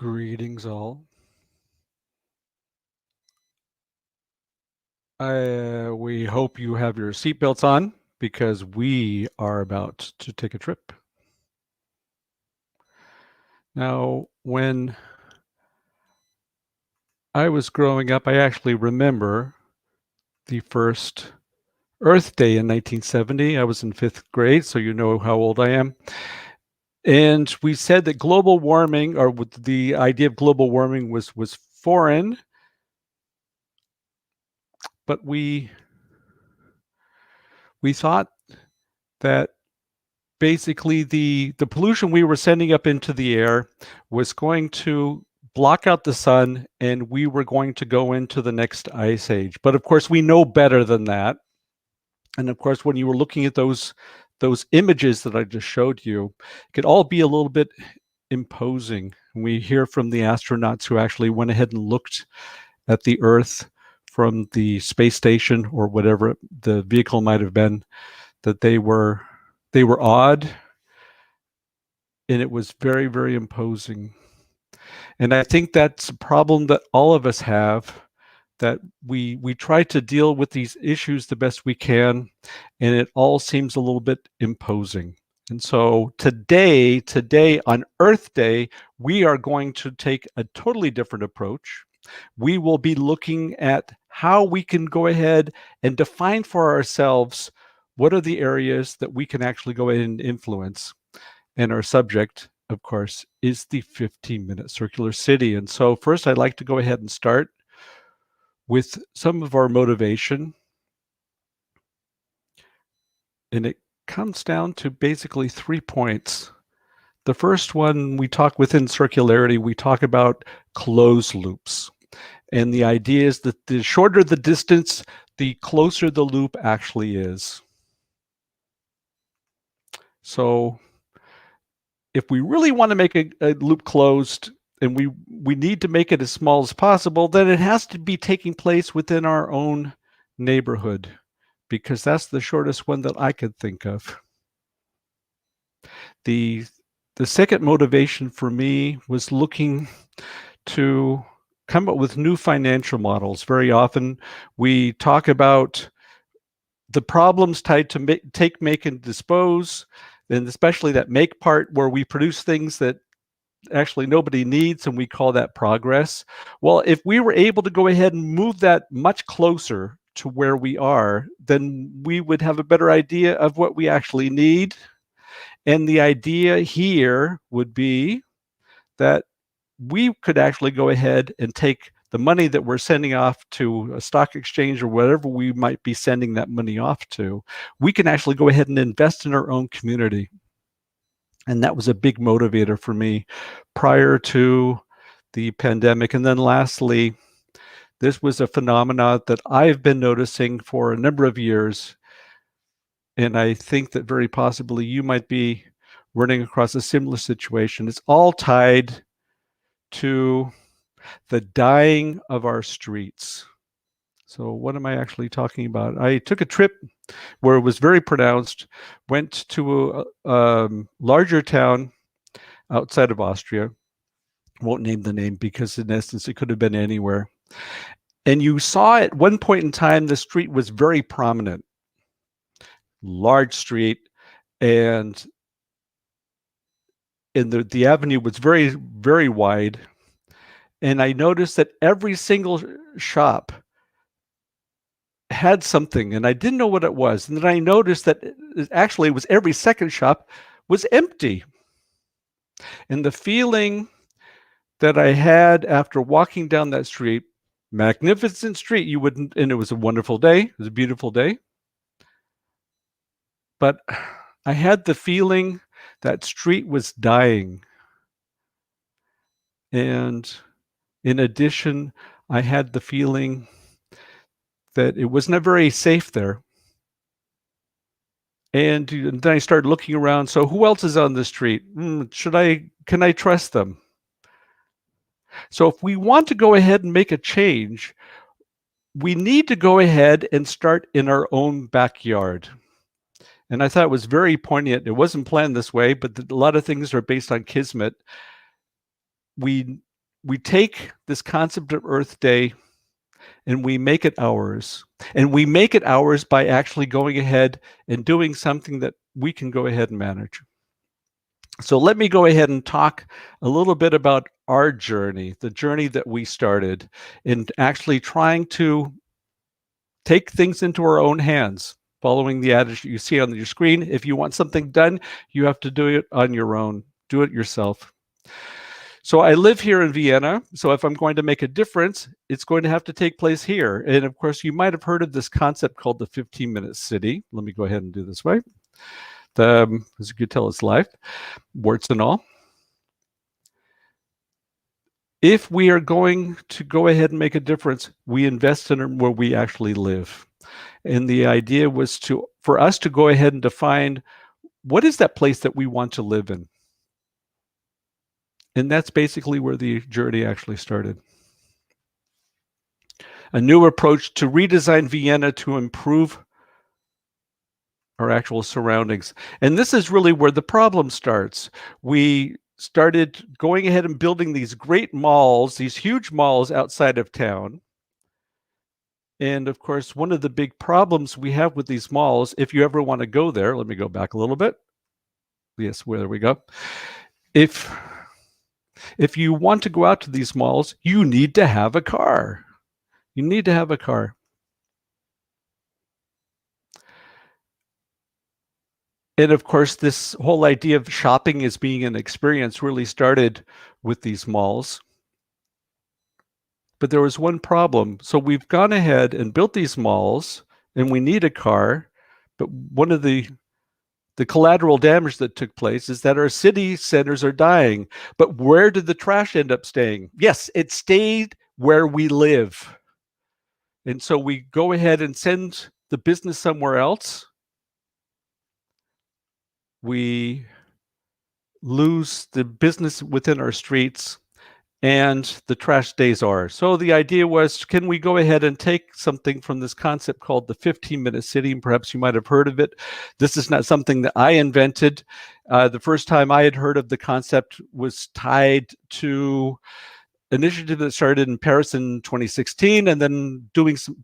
Greetings all. We hope you have your seatbelts on because we are about to take a trip. Now, when I was growing up, I actually remember the first Earth Day in 1970. I was in 5th grade, so you know how old I am. And we said that global warming, or the idea of global warming was foreign, but we thought that basically the pollution we were sending up into the air was going to block out the sun, and we were going to go into the next ice age. But of course, we know better than that. And of course, when you were looking at those images that I just showed you, it could all be a little bit imposing. We hear from the astronauts who actually went ahead and looked at the Earth from the space station or whatever the vehicle might have been, that they were awed, and it was very, very imposing. And I think that's a problem that all of us have, that we try to deal with these issues the best we can, and it all seems a little bit imposing. And so today on Earth Day, we are going to take a totally different approach. We will be looking at how we can go ahead and define for ourselves what are the areas that we can actually go ahead and influence. And our subject, of course, is the 15-minute circular city. And so first, I'd like to go ahead and start with some of our motivation. And it comes down to basically 3 points. The first one, we talk within circularity, we talk about closed loops. And the idea is that the shorter the distance, the closer the loop actually is. So if we really want to make a loop closed, and we need to make it as small as possible, then it has to be taking place within our own neighborhood, because that's the shortest one that I could think of. The second motivation for me was looking to come up with new financial models. Very often we talk about the problems tied to take, make, and dispose, and especially that make part where we produce things that actually nobody needs, and we call that progress. Well, if we were able to go ahead and move that much closer to where we are, then we would have a better idea of what we actually need. And the idea here would be that we could actually go ahead and take the money that we're sending off to a stock exchange or whatever we might be sending that money off to, we can actually go ahead and invest in our own community. And that was a big motivator for me prior to the pandemic. And then lastly, this was a phenomenon that I've been noticing for a number of years. And I think that very possibly you might be running across a similar situation. It's all tied to the dying of our streets. So what am I actually talking about? I took a trip where it was very pronounced, went to a larger town outside of Austria. Won't name the name because in essence it could have been anywhere. And you saw at one point in time the street was very prominent. Large street, and the avenue was very, very wide. And I noticed that every single shop had something, and I didn't know what it was. And then I noticed that actually it was every second shop was empty. And the feeling that I had after walking down that street, magnificent street, you wouldn't, and it was a wonderful day, it was a beautiful day. But I had the feeling that street was dying. And in addition, I had the feeling that it was not very safe there. And then I started looking around. So who else is on the street? Can I trust them? So if we want to go ahead and make a change, we need to go ahead and start in our own backyard. And I thought it was very poignant. It wasn't planned this way, but a lot of things are based on kismet. We we take this concept of Earth Day and we make it ours. And we make it ours by actually going ahead and doing something that we can go ahead and manage. So let me go ahead and talk a little bit about our journey, the journey that we started in actually trying to take things into our own hands, following the adage you see on your screen. If you want something done, you have to do it on your own. Do it yourself. So I live here in Vienna. So if I'm going to make a difference, it's going to have to take place here. And of course, you might have heard of this concept called the 15-minute city. Let me go ahead and do this way. As you can tell, it's live, warts and all. If we are going to go ahead and make a difference, we invest in where we actually live. And the idea was for us to go ahead and define what is that place that we want to live in. And that's basically where the journey actually started. A new approach to redesign Vienna to improve our actual surroundings. And this is really where the problem starts. We started going ahead and building these great malls, these huge malls outside of town. And of course, one of the big problems we have with these malls, if you ever want to go there, let me go back a little bit. Yes, there we go. If you want to go out to these malls, you need to have a car. You need to have a car. And of course, this whole idea of shopping as being an experience really started with these malls. But there was one problem. So we've gone ahead and built these malls, and we need a car. But one of the collateral damage that took place is that our city centers are dying. But where did the trash end up staying? Yes, it stayed where we live. And so we go ahead and send the business somewhere else. We lose the business within our streets, and the trash stays ours. So the idea was, can we go ahead and take something from this concept called the 15-minute city? And perhaps you might have heard of it. This is not something that I invented. The first time I had heard of the concept was tied to initiative that started in Paris in 2016, and then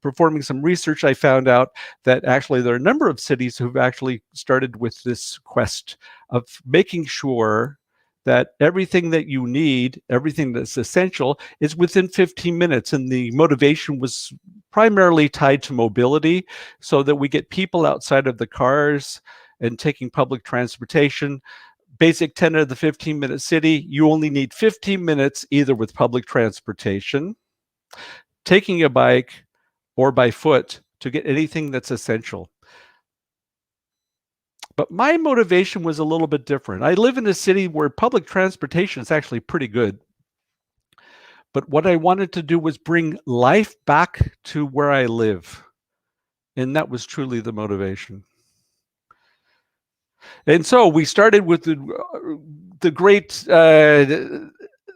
performing some research, I found out that actually there are a number of cities who've actually started with this quest of making sure that everything that you need, everything that's essential, is within 15 minutes. And the motivation was primarily tied to mobility, so that we get people outside of the cars and taking public transportation. Basic tenet of the 15-minute city, you only need 15 minutes either with public transportation, taking a bike, or by foot to get anything that's essential. But my motivation was a little bit different. I live in a city where public transportation is actually pretty good. But what I wanted to do was bring life back to where I live. And that was truly the motivation. And so we started with the great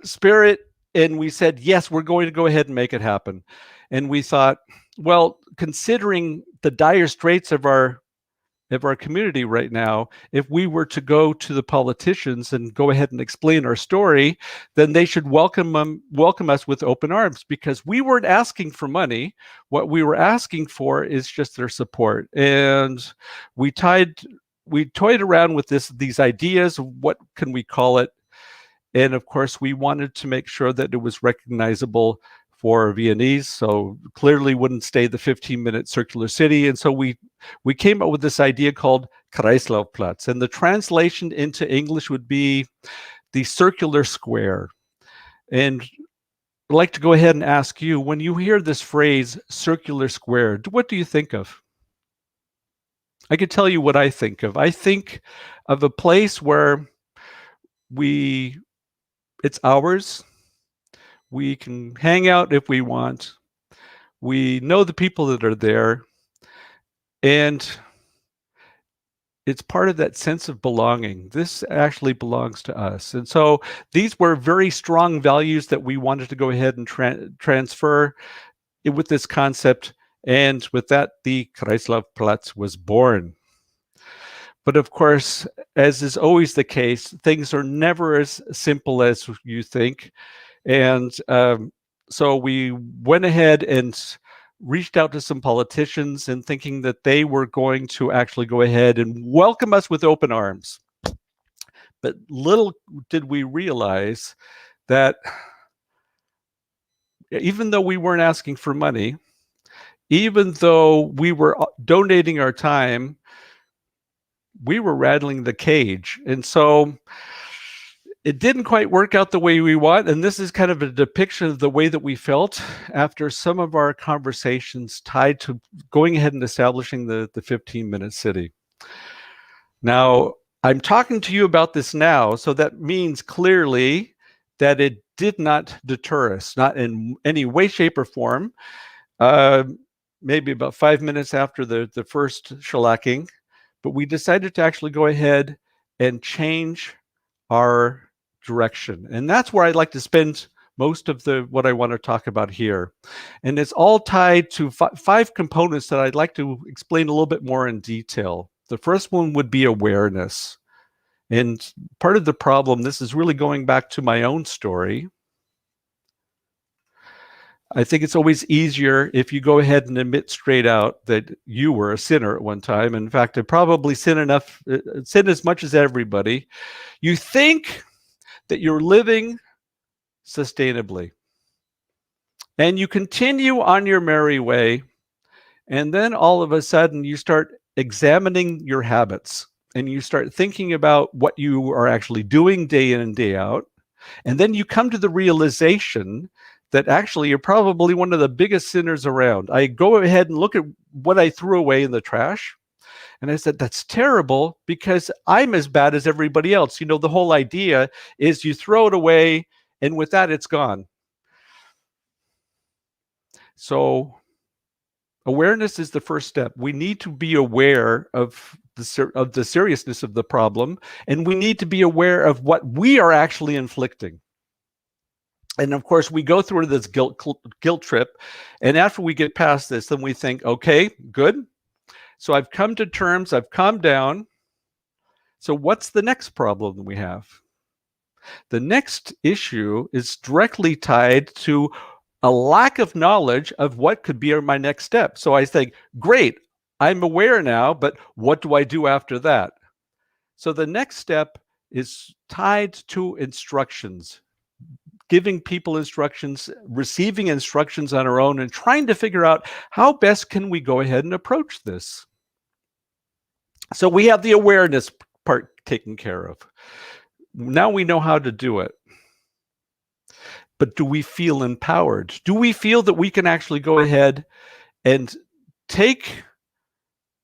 spirit, and we said, yes, we're going to go ahead and make it happen. And we thought, well, considering the dire straits of our community right now, if we were to go to the politicians and go ahead and explain our story, then they should welcome us with open arms, because we weren't asking for money. What we were asking for is just their support. And we toyed around with these ideas. What can we call it? And of course, we wanted to make sure that it was recognizable for Viennese, so clearly wouldn't stay the 15-minute circular city. And so we came up with this idea called Kreislaufplatz. And the translation into English would be the circular square. And I'd like to go ahead and ask you, when you hear this phrase, circular square, what do you think of? I could tell you what I think of. I think of a place where it's ours. We can hang out if we want. We know the people that are there. And it's part of that sense of belonging. This actually belongs to us. And so these were very strong values that we wanted to go ahead and transfer with this concept. And with that, the Kreislaufplatz was born. But of course, as is always the case, things are never as simple as you think. And so we went ahead and reached out to some politicians and thinking that they were going to actually go ahead and welcome us with open arms. But little did we realize that even though we weren't asking for money, even though we were donating our time, we were rattling the cage. And so it didn't quite work out the way we want. And this is kind of a depiction of the way that we felt after some of our conversations tied to going ahead and establishing the 15-minute city. Now, I'm talking to you about this now, so that means clearly that it did not deter us, not in any way, shape, or form. Maybe about 5 minutes after the first shellacking, but we decided to actually go ahead and change our direction. And that's where I'd like to spend most of what I want to talk about here. And it's all tied to five components that I'd like to explain a little bit more in detail. The first one would be awareness. And part of the problem, this is really going back to my own story. I think it's always easier if you go ahead and admit straight out that you were a sinner at one time. In fact, I probably sin as much as everybody. You think that you're living sustainably, and you continue on your merry way, and then all of a sudden you start examining your habits, and you start thinking about what you are actually doing day in and day out, and then you come to the realization that actually you're probably one of the biggest sinners around. I go ahead and look at what I threw away in the trash, and I said, that's terrible because I'm as bad as everybody else. You know, the whole idea is you throw it away, and with that, it's gone. So awareness is the first step. We need to be aware of the seriousness of the problem, and we need to be aware of what we are actually inflicting. And of course, we go through this guilt trip, and after we get past this, then we think, okay, good. So I've come to terms, I've calmed down. So what's the next problem that we have? The next issue is directly tied to a lack of knowledge of what could be my next step. So I think, great, I'm aware now, but what do I do after that? So the next step is tied to instructions, giving people instructions, receiving instructions on our own, and trying to figure out how best can we go ahead and approach this. So we have the awareness part taken care of. Now we know how to do it. But do we feel empowered? Do we feel that we can actually go ahead and take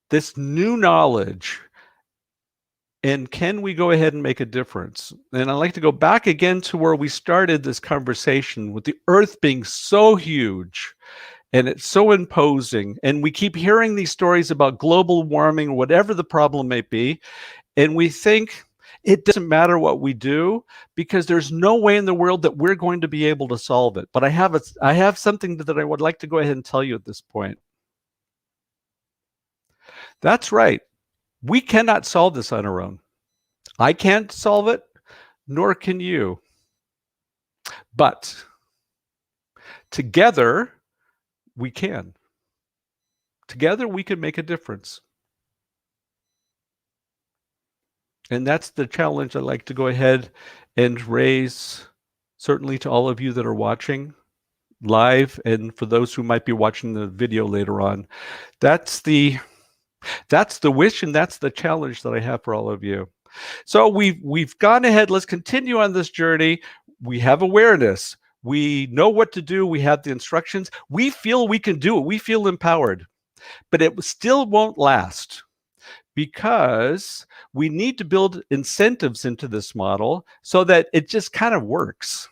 this new knowledge, and can we go ahead and make a difference? And I'd like to go back again to where we started this conversation, with the Earth being so huge and it's so imposing. And we keep hearing these stories about global warming, whatever the problem may be. And we think it doesn't matter what we do because there's no way in the world that we're going to be able to solve it. But I have something that I would like to go ahead and tell you at this point. That's right. We cannot solve this on our own. I can't solve it, nor can you. But together, we can. Together, we can make a difference. And that's the challenge I'd like to go ahead and raise, certainly to all of you that are watching live, and for those who might be watching the video later on. That's the wish, and that's the challenge that I have for all of you. So we've gone ahead. Let's continue on this journey. We have awareness. We know what to do. We have the instructions. We feel we can do it. We feel empowered. But it still won't last, because we need to build incentives into this model so that it just kind of works.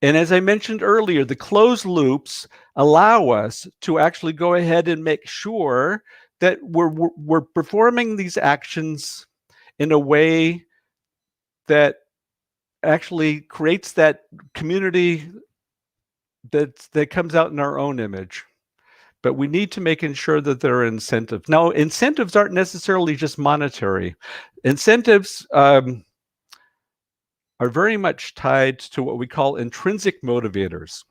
And as I mentioned earlier, the closed loops allow us to actually go ahead and make sure that we're performing these actions in a way that actually creates that community that comes out in our own image. But we need to make sure that there are incentives. Now, incentives aren't necessarily just monetary. Incentives are are very much tied to what we call intrinsic motivators.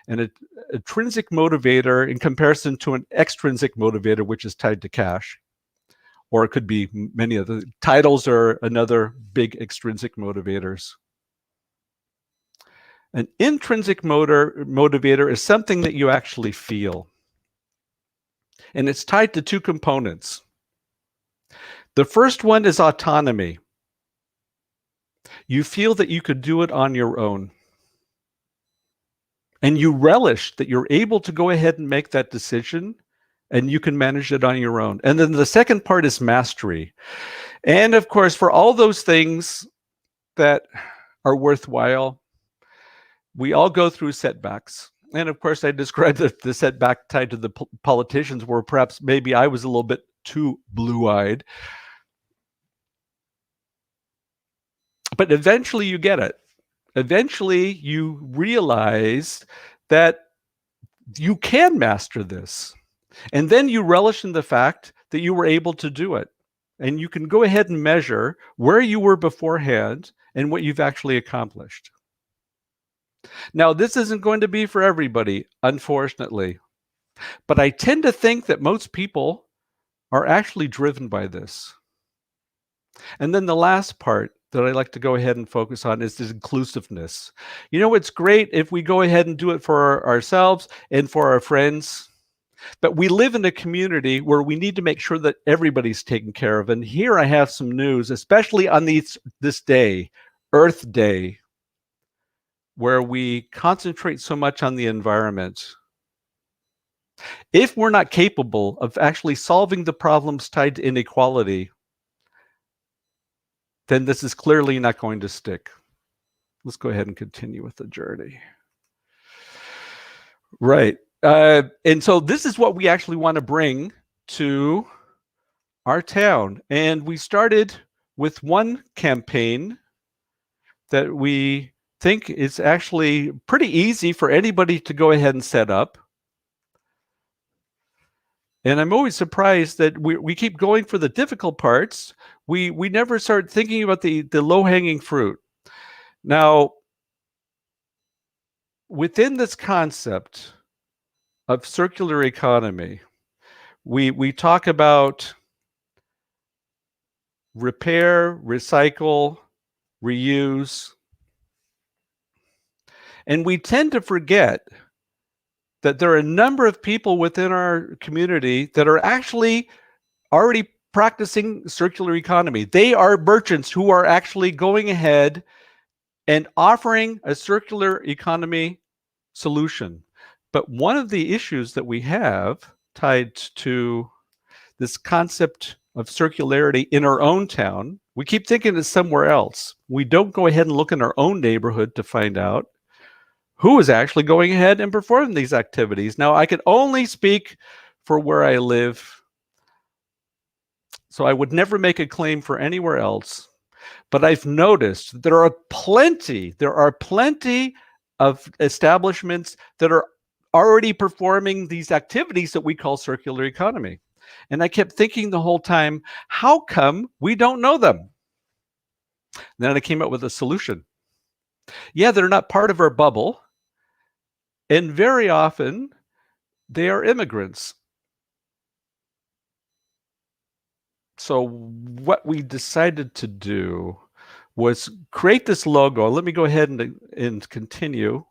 And an intrinsic motivator in comparison to an extrinsic motivator, which is tied to cash, or it could be many other titles are another big extrinsic motivators. An intrinsic motivator is something that you actually feel. And it's tied to two components. The first one is autonomy. You feel that you could do it on your own. And you relish that you're able to go ahead and make that decision and you can manage it on your own. And then the second part is mastery. And of course, for all those things that are worthwhile, we all go through setbacks. And of course, I described the setback tied to the politicians where perhaps maybe I was a little bit too blue-eyed. But eventually you get it. Eventually you realize that you can master this. And then you relish in the fact that you were able to do it. And you can go ahead and measure where you were beforehand and what you've actually accomplished. Now, this isn't going to be for everybody, unfortunately. But I tend to think that most people are actually driven by this. And then the last part that I like to go ahead and focus on is this inclusiveness. You know, it's great if we go ahead and do it for ourselves and for our friends, but we live in a community where we need to make sure that everybody's taken care of. And here I have some news, especially on this day, Earth Day, where we concentrate so much on the environment. If we're not capable of actually solving the problems tied to inequality, then this is clearly not going to stick. Let's go ahead and continue with the journey. Right. And so this is what we actually want to bring to our town. And we started with one campaign that we think is actually pretty easy for anybody to go ahead and set up. And I'm always surprised that we keep going for the difficult parts. We never start thinking about the low-hanging fruit. Now, within this concept of circular economy, we talk about repair, recycle, reuse. And we tend to forget that there are a number of people within our community that are actually already practicing circular economy. They are merchants who are actually going ahead and offering a circular economy solution. But one of the issues that we have tied to this concept of circularity in our own town, we keep thinking it's somewhere else. We don't go ahead and look in our own neighborhood to find out who is actually going ahead and performing these activities. Now, I can only speak for where I live, so I would never make a claim for anywhere else. But I've noticed there are plenty of establishments that are already performing these activities that we call circular economy. And I kept thinking the whole time, how come we don't know them? And then I came up with a solution. Yeah, they're not part of our bubble. And very often, they are immigrants. So what we decided to do was create this logo. Let me go ahead and continue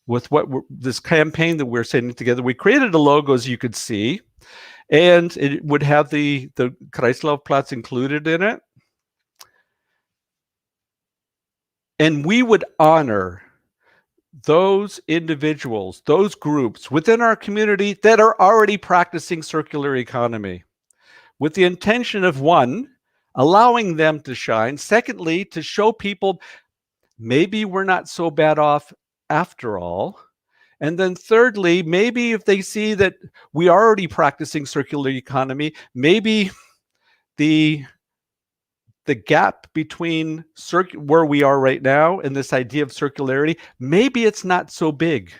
with this campaign that we're setting together. We created a logo, as you could see, and it would have the Kreislaufplatz included in it. And we would honor those individuals, those groups within our community that are already practicing circular economy, with the intention of, one, allowing them to shine. Secondly, to show people maybe we're not so bad off after all. And then thirdly, maybe if they see that we are already practicing circular economy, maybe the gap between where we are right now and this idea of circularity, maybe it's not so big.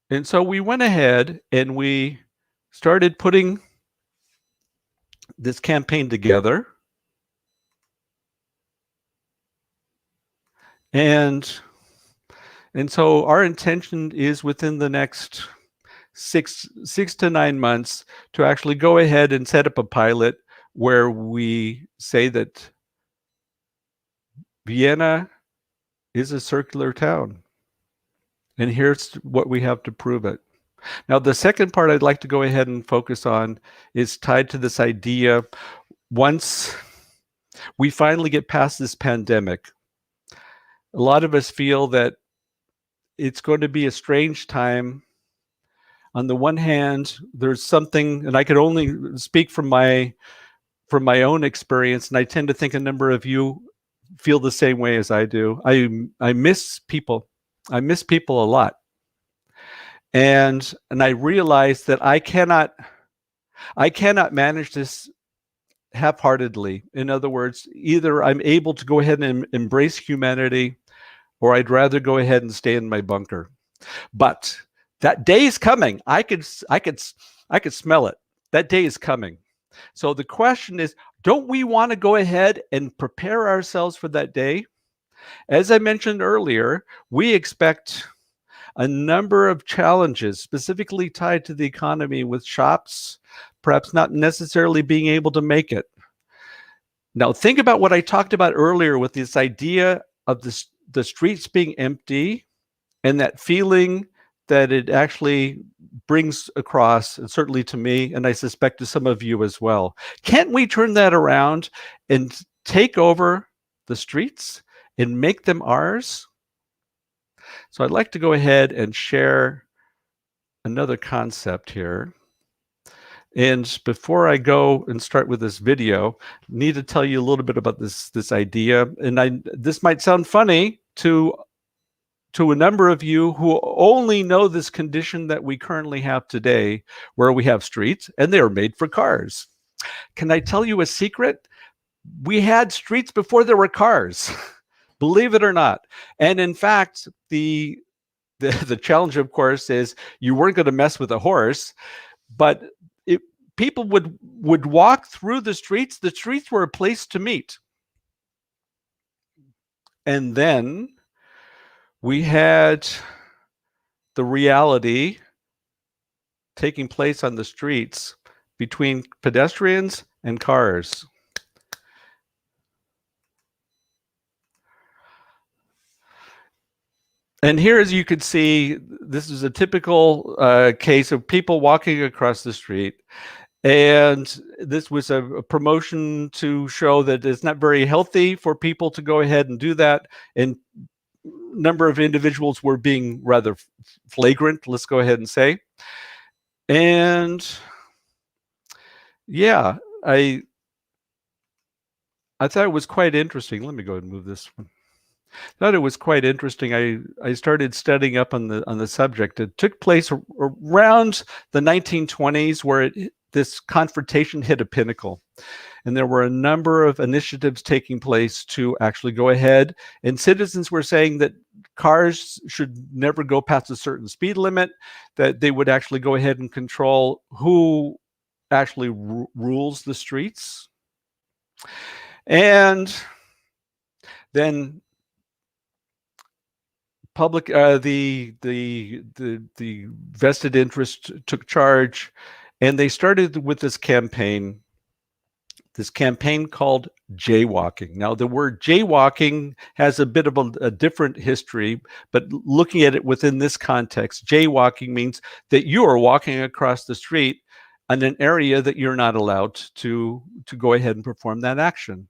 And so we went ahead and we started putting this campaign together. And so our intention is within the next six to 9 months to actually go ahead and set up a pilot where we say that Vienna is a circular town. And here's what we have to prove it. Now, the second part I'd like to go ahead and focus on is tied to this idea. Once we finally get past this pandemic, a lot of us feel that it's going to be a strange time. On the one hand, there's something, and I could only speak from my own experience, and I tend to think a number of you feel the same way as I do. I miss people. I miss people a lot. And I realize that I cannot manage this half-heartedly. In other words, either I'm able to go ahead and embrace humanity, or I'd rather go ahead and stay in my bunker. But that day is coming. I could smell it. That day is coming. So the question is, don't we want to go ahead and prepare ourselves for that day? As I mentioned earlier, we expect a number of challenges specifically tied to the economy, with shops perhaps not necessarily being able to make it. Now, think about what I talked about earlier with this idea of the streets being empty and that feeling that it actually brings across, and certainly to me, and I suspect to some of you as well. Can't we turn that around and take over the streets and make them ours? So I'd like to go ahead and share another concept here. And before I go and start with this video, I need to tell you a little bit about this idea. And this might sound funny to a number of you who only know this condition that we currently have today, where we have streets and they are made for cars. Can I tell you a secret? We had streets before there were cars, believe it or not. And in fact, the challenge, of course, is you weren't going to mess with a horse, but people would walk through the streets. The streets were a place to meet. And then we had the reality taking place on the streets between pedestrians and cars. And here, as you can see, this is a typical case of people walking across the street. And this was a promotion to show that it's not very healthy for people to go ahead and do that. And a number of individuals were being rather flagrant, let's go ahead and say. And yeah, I thought it was quite interesting. Let me go ahead and move this one. I thought it was quite interesting. I started studying up on the subject. It took place around the 1920s, where this confrontation hit a pinnacle. And there were a number of initiatives taking place to actually go ahead, and citizens were saying that cars should never go past a certain speed limit, that they would actually go ahead and control who actually rules the streets. And then public, the vested interest took charge, and they started with this campaign called jaywalking. Now, the word jaywalking has a bit of a different history, but looking at it within this context, jaywalking means that you are walking across the street in an area that you're not allowed to go ahead and perform that action.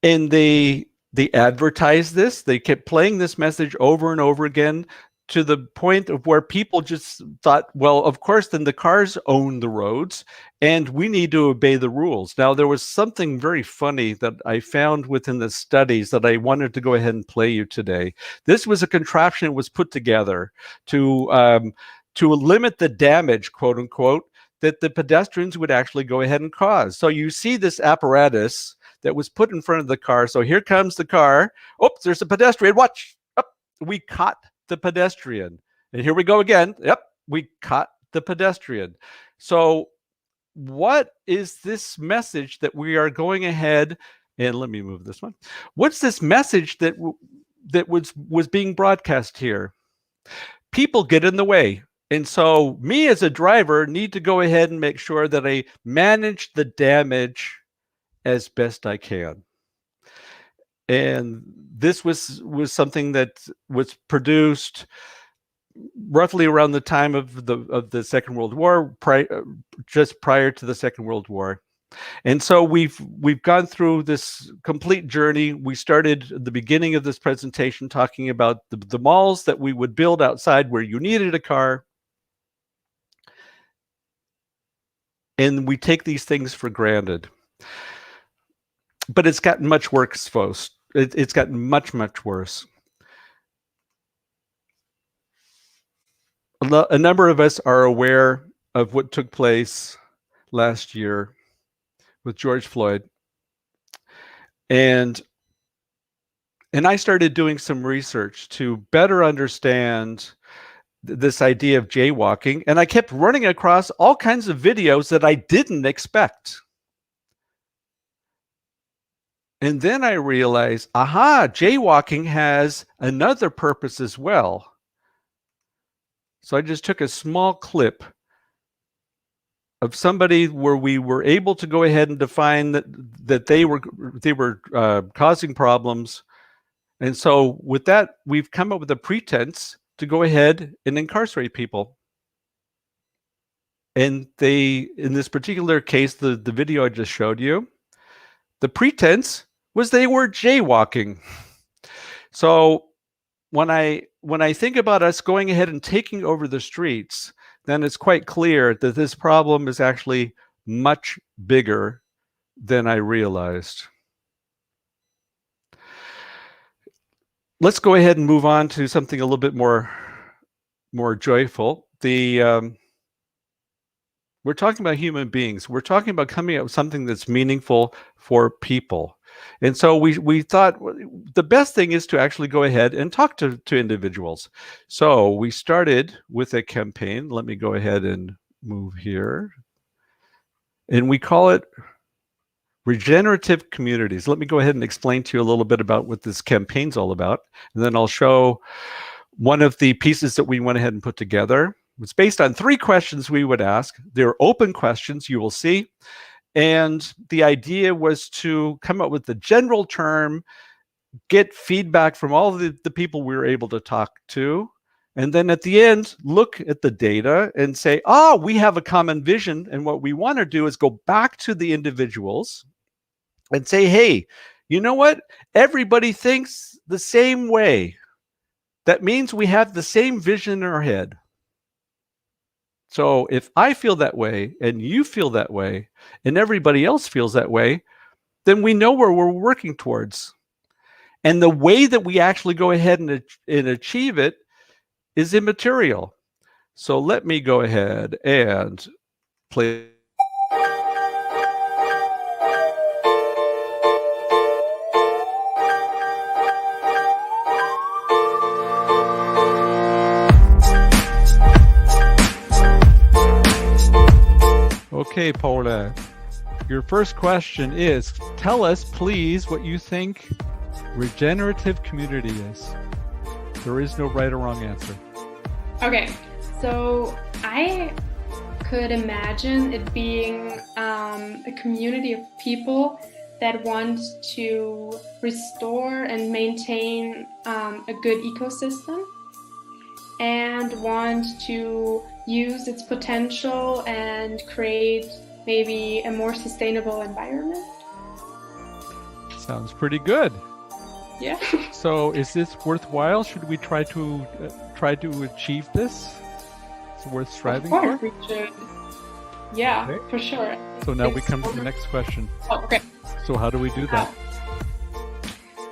And they advertised this. They kept playing this message over and over again, to the point of where people just thought, well, of course, then the cars own the roads and we need to obey the rules. Now, there was something very funny that I found within the studies that I wanted to go ahead and play you today. This was a contraption that was put together to limit the damage, quote unquote, that the pedestrians would actually go ahead and cause. So you see this apparatus that was put in front of the car. So here comes the car. Oops, there's a pedestrian. Watch. Oh, we caught the pedestrian. And here we go again. Yep, we caught the pedestrian. So what is this message that we are going ahead And let me move this one. What's this message that was being broadcast here? People get in the way. And so me as a driver need to go ahead and make sure that I manage the damage as best I can. And this was something that was produced roughly around the time of the Second World War, just prior to the Second World War. And so we've gone through this complete journey. We started at the beginning of this presentation talking about the malls that we would build outside where you needed a car. And we take these things for granted. But it's gotten much worse, folks. It's gotten much, much worse. A number of us are aware of what took place last year with George Floyd. And I started doing some research to better understand this idea of jaywalking. And I kept running across all kinds of videos that I didn't expect. And then I realized, aha, jaywalking has another purpose as well. So I just took a small clip of somebody where we were able to go ahead and define that they were causing problems. And so with that, we've come up with a pretense to go ahead and incarcerate people. And in this particular case, the video I just showed you, the pretense was they were jaywalking. So when I think about us going ahead and taking over the streets, then it's quite clear that this problem is actually much bigger than I realized. Let's go ahead and move on to something a little bit more joyful. We're talking about human beings. We're talking about coming up with something that's meaningful for people. And so we thought the best thing is to actually go ahead and talk to individuals. So we started with a campaign. Let me go ahead and move here. And we call it Regenerative Communities. Let me go ahead and explain to you a little bit about what this campaign's all about. And then I'll show one of the pieces that we went ahead and put together. It's based on 3 questions we would ask. They're open questions, you will see. And the idea was to come up with the general term, get feedback from all of the people we were able to talk to, and then at the end, look at the data and say, we have a common vision. And what we want to do is go back to the individuals and say, hey, you know what? Everybody thinks the same way. That means we have the same vision in our head. So if I feel that way and you feel that way and everybody else feels that way, then we know where we're working towards. And the way that we actually go ahead and achieve it is immaterial. So let me go ahead and play. Okay, Paula, your first question is, tell us, please, what you think regenerative community is. There is no right or wrong answer. Okay, so I could imagine it being a community of people that want to restore and maintain a good ecosystem and want to use its potential and create maybe a more sustainable environment. Sounds pretty good. Yeah. So is this worthwhile? Should we try to achieve this? It's worth striving for? Of course we should. Yeah, okay. For sure. So now we come to the next question. Oh, okay. So how do we do that?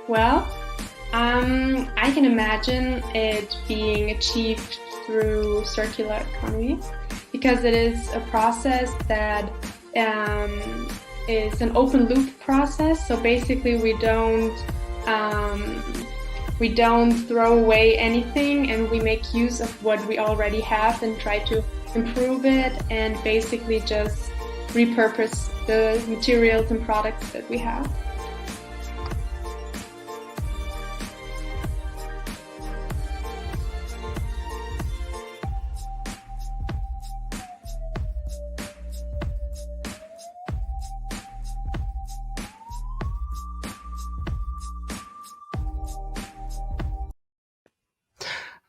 Well, I can imagine it being achieved through circular economy because it is a process that is an open loop process. So basically we don't throw away anything, and we make use of what we already have and try to improve it and basically just repurpose the materials and products that we have.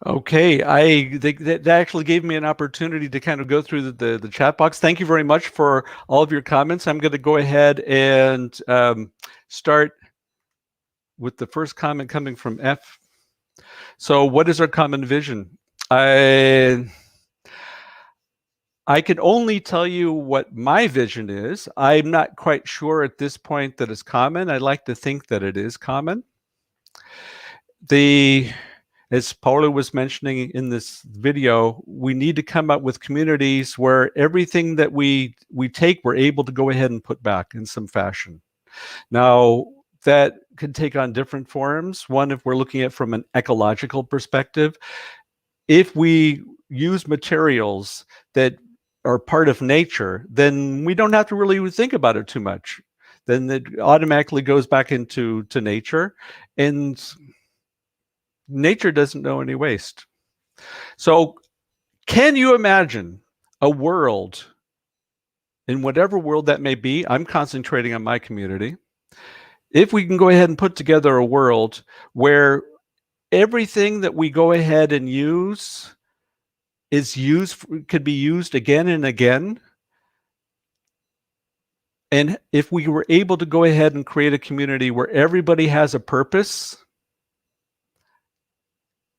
Okay, that actually gave me an opportunity to kind of go through the chat box. Thank you very much for all of your comments. I'm going to go ahead and start with the first comment coming from F. So, what is our common vision? I can only tell you what my vision is. I'm not quite sure at this point that it's common. I'd like to think that it is common. As Paula was mentioning in this video, we need to come up with communities where everything that we take, we're able to go ahead and put back in some fashion. Now, that could take on different forms. One, if we're looking at from an ecological perspective, if we use materials that are part of nature, then we don't have to really think about it too much. Then it automatically goes back into nature, and nature doesn't know any waste. So can you imagine a world, in whatever world that may be, I'm concentrating on my community, if we can go ahead and put together a world where everything that we go ahead and use could be used again and again. And if we were able to go ahead and create a community where everybody has a purpose,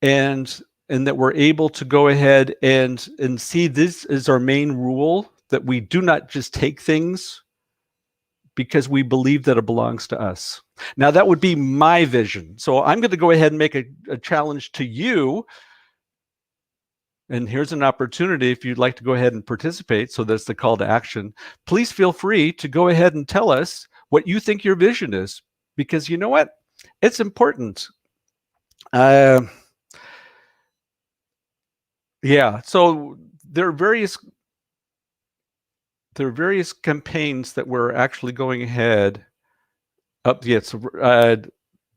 and that we're able to go ahead and see this is our main rule, that we do not just take things because we believe that it belongs to us. Now, that would be my vision. So I'm going to go ahead and make a challenge to you. And here's an opportunity if you'd like to go ahead and participate. So that's the call to action. Please feel free to go ahead and tell us what you think your vision is, because you know what? It's important. Yeah, so there are various campaigns that we're actually going ahead. Yes,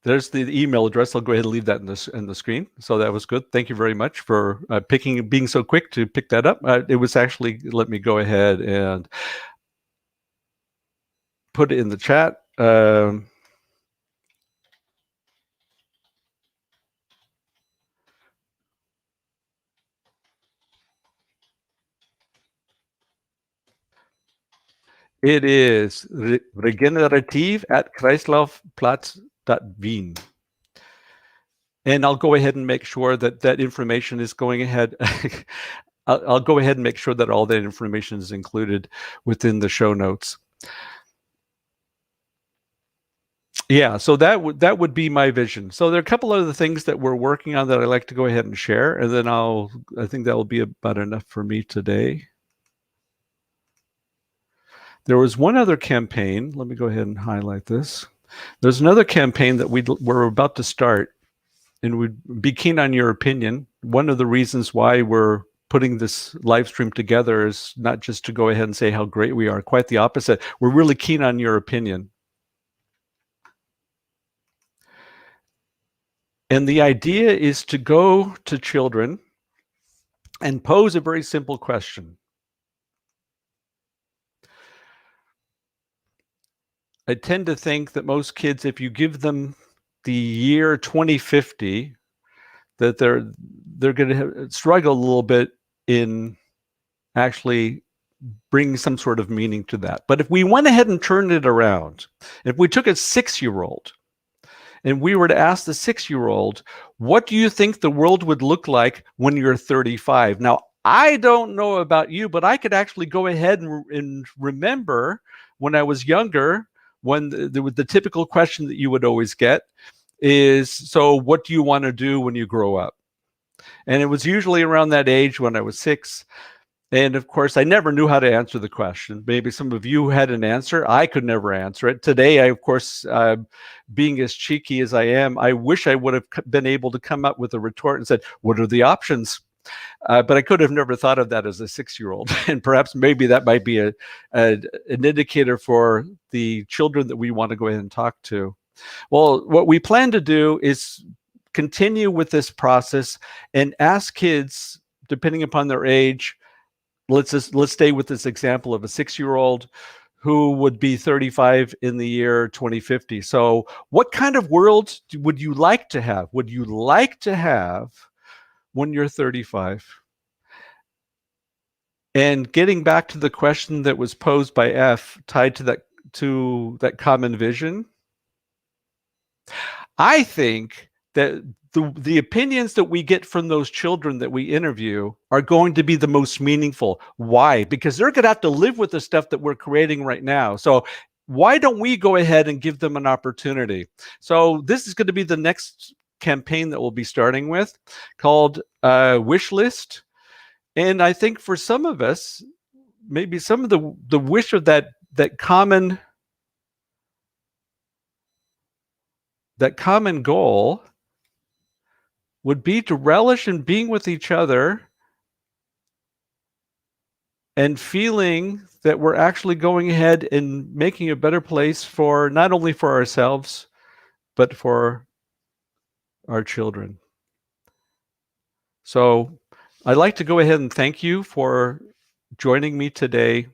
there's the email address. I'll go ahead and leave that in the screen. So that was good. Thank you very much for being so quick to pick that up. It was actually, let me go ahead and put it in the chat. It is regenerativ at kreislaufplatz.wien. And I'll go ahead and make sure that that information is going ahead. I'll go ahead and make sure that all that information is included within the show notes. Yeah, so that would be my vision. So there are a couple other things that we're working on that I'd like to go ahead and share, and then I think that will be about enough for me today. There was one other campaign. Let me go ahead and highlight this. There's another campaign that we're about to start, and we'd be keen on your opinion. One of the reasons why we're putting this live stream together is not just to go ahead and say how great we are, quite the opposite. We're really keen on your opinion. And the idea is to go to children and pose a very simple question. I tend to think that most kids, if you give them the year 2050, that they're going to struggle a little bit in actually bringing some sort of meaning to that. But if we went ahead and turned it around, if we took a 6-year-old and we were to ask the 6-year-old, what do you think the world would look like when you're 35? Now, I don't know about you, but I could actually go ahead and remember when I was younger, when the typical question that you would always get is, so what do you want to do when you grow up? And it was usually around that age when I was 6. And of course, I never knew how to answer the question. Maybe some of you had an answer. I could never answer it. Today, I, of course, being as cheeky as I am, I wish I would have been able to come up with a retort and said, what are the options? But I could have never thought of that as a 6-year-old. And perhaps maybe that might be an indicator for the children that we want to go ahead and talk to. Well, what we plan to do is continue with this process and ask kids, depending upon their age, let's stay with this example of a 6-year-old who would be 35 in the year 2050. So what kind of world would you like to have? Would you like to have when you're 35? And getting back to the question that was posed by F, tied to that common vision, I think that the opinions that we get from those children that we interview are going to be the most meaningful. Why? Because they're going to have to live with the stuff that we're creating right now. So why don't we go ahead and give them an opportunity? So this is going to be the next campaign that we'll be starting with, called Wish List. And I think for some of us, maybe some of the wish of that common goal would be to relish in being with each other and feeling that we're actually going ahead and making a better place for not only for ourselves, but for our children. So I'd like to go ahead and thank you for joining me today.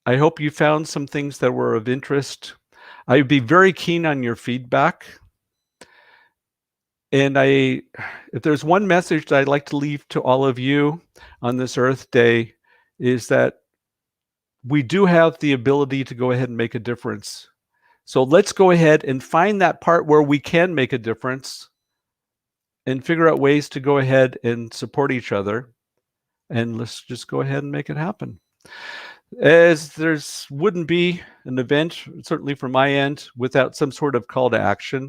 I hope you found some things that were of interest. I'd be very keen on your feedback. And if there's one message that I'd like to leave to all of you on this Earth Day, is that we do have the ability to go ahead and make a difference. So let's go ahead and find that part where we can make a difference and figure out ways to go ahead and support each other. And let's just go ahead and make it happen. As there's wouldn't be an event, certainly from my end, without some sort of call to action.